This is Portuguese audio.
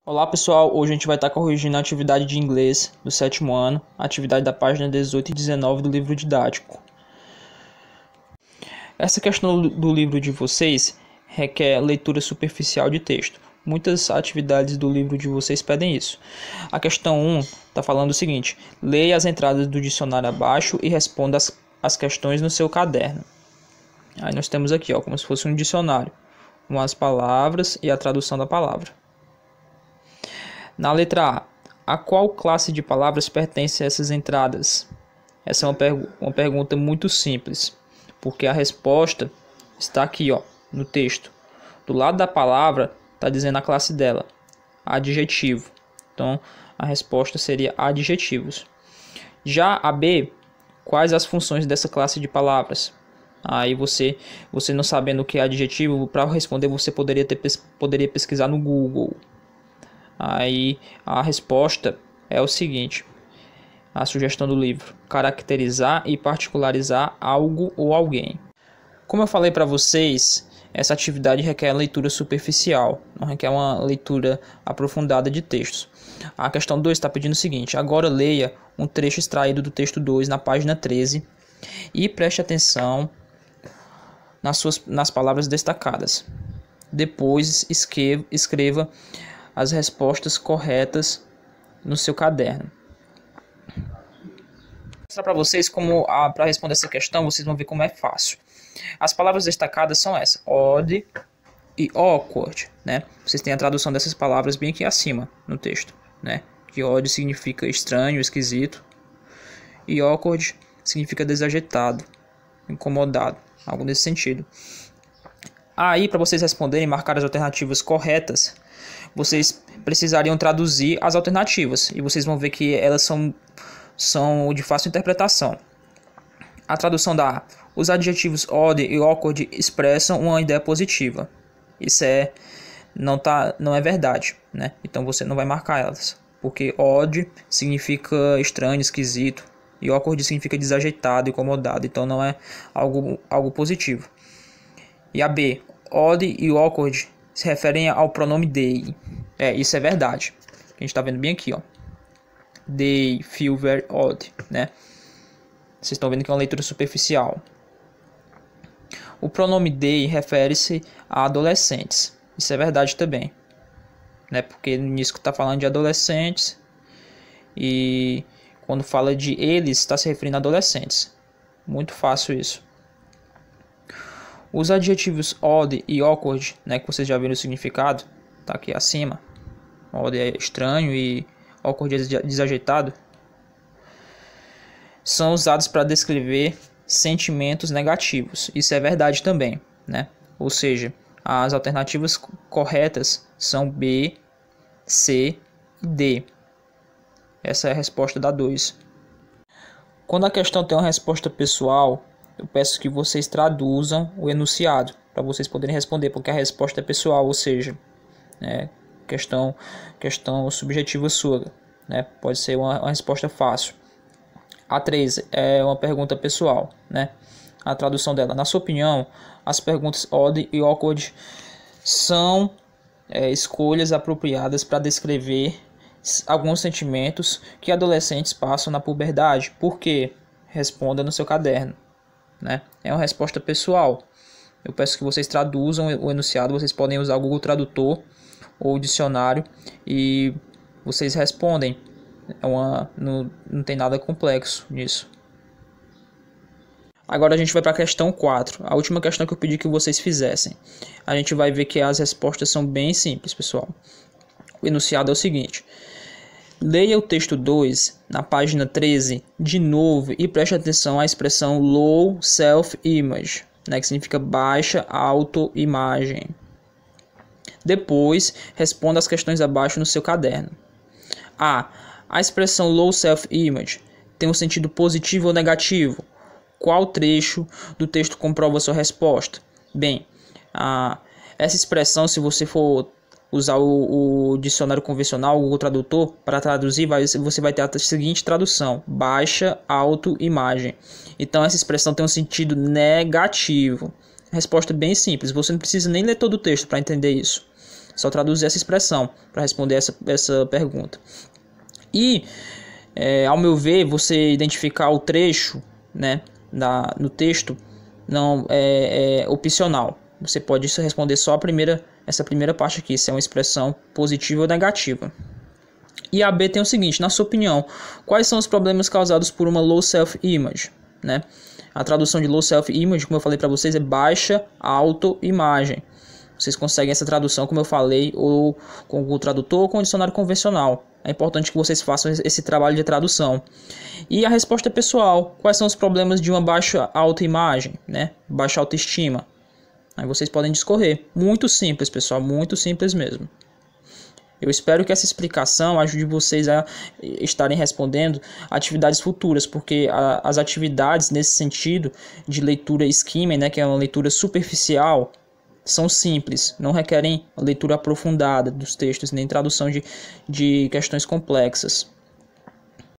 Olá pessoal, hoje a gente vai estar corrigindo a atividade de inglês do sétimo ano, a atividade da página 18 e 19 do livro didático. Essa questão do livro de vocês requer leitura superficial de texto. Muitas atividades do livro de vocês pedem isso. A questão 1 está falando o seguinte: leia as entradas do dicionário abaixo e responda as questões no seu caderno. Aí nós temos aqui, como se fosse um dicionário, com as palavras e a tradução da palavra. Na letra A qual classe de palavras pertence a essas entradas? Essa é uma pergunta muito simples, porque a resposta está aqui, no texto. Do lado da palavra está dizendo a classe dela, adjetivo. Então, a resposta seria adjetivos. Já a B, quais as funções dessa classe de palavras? Aí você não sabendo o que é adjetivo, para responder você poderia pesquisar no Google. Aí a resposta é o seguinte, a sugestão do livro: caracterizar e particularizar algo ou alguém. Como eu falei para vocês, essa atividade requer leitura superficial, não requer uma leitura aprofundada de textos. A questão 2 está pedindo o seguinte: agora leia um trecho extraído do texto 2 na página 13 e preste atenção nas palavras destacadas. Depois escreva as respostas corretas no seu caderno. Vou mostrar para vocês para responder essa questão, vocês vão ver como é fácil. As palavras destacadas são essas: odd e awkward, né? Vocês têm a tradução dessas palavras bem aqui acima no texto, né? Que odd significa estranho, esquisito, e awkward significa desajeitado, incomodado, algo nesse sentido. Aí, para vocês responderem e marcar as alternativas corretas, vocês precisariam traduzir as alternativas e vocês vão ver que elas são de fácil interpretação. A tradução da A: os adjetivos odd e awkward expressam uma ideia positiva. Isso não é verdade, né? Então você não vai marcar elas, porque odd significa estranho, esquisito, e awkward significa desajeitado, incomodado. Então não é algo positivo. E a B: odd e awkward se referem ao pronome they. Isso é verdade. A gente está vendo bem aqui, They feel very odd, né? Vocês estão vendo que é uma leitura superficial. O pronome they refere-se a adolescentes. Isso é verdade também, né? Porque no início está falando de adolescentes e quando fala de eles está se referindo a adolescentes. Muito fácil isso. Os adjetivos odd e awkward, né, que vocês já viram o significado, tá aqui acima. Odd é estranho e awkward é desajeitado. São usados para descrever sentimentos negativos. Isso é verdade também, né? Ou seja, as alternativas corretas são B, C e D. Essa é a resposta da 2. Quando a questão tem uma resposta pessoal, eu peço que vocês traduzam o enunciado para vocês poderem responder, porque a resposta é pessoal, ou seja, questão subjetiva sua, né? Pode ser uma resposta fácil. A 3 é uma pergunta pessoal, né? A tradução dela: na sua opinião, as perguntas odd e awkward são escolhas apropriadas para descrever alguns sentimentos que adolescentes passam na puberdade. Por quê? Responda no seu caderno, né? É uma resposta pessoal. Eu peço que vocês traduzam o enunciado. Vocês podem usar o Google Tradutor ou o dicionário e vocês respondem. Não tem nada complexo nisso. Agora a gente vai para a questão 4, a última questão que eu pedi que vocês fizessem. A gente vai ver que as respostas são bem simples, pessoal. O enunciado é o seguinte: leia o texto 2 na página 13 de novo e preste atenção à expressão low self-image, né, que significa baixa autoimagem. Depois, responda as questões abaixo no seu caderno. A expressão low self-image tem um sentido positivo ou negativo? Qual trecho do texto comprova sua resposta? Bem, essa expressão, se você for usar o dicionário convencional, o Google Tradutor, para traduzir, você vai ter a seguinte tradução: baixa autoimagem. Então essa expressão tem um sentido negativo. Resposta bem simples, você não precisa nem ler todo o texto para entender isso. Só traduzir essa expressão para responder essa pergunta. E, ao meu ver, você identificar o trecho, né, no texto não é opcional. Você pode responder só essa primeira parte aqui, se é uma expressão positiva ou negativa. E a B tem o seguinte: na sua opinião, quais são os problemas causados por uma low self-image? Né? A tradução de low self-image, como eu falei para vocês, é baixa autoimagem. Vocês conseguem essa tradução, como eu falei, ou com o tradutor ou com o dicionário convencional. É importante que vocês façam esse trabalho de tradução. E a resposta pessoal: quais são os problemas de uma baixa autoimagem, né? Baixa autoestima? Aí vocês podem discorrer. Muito simples, pessoal, muito simples mesmo. Eu espero que essa explicação ajude vocês a estarem respondendo atividades futuras, porque as atividades nesse sentido de leitura skimming, né, que é uma leitura superficial, são simples, não requerem leitura aprofundada dos textos, nem tradução de questões complexas.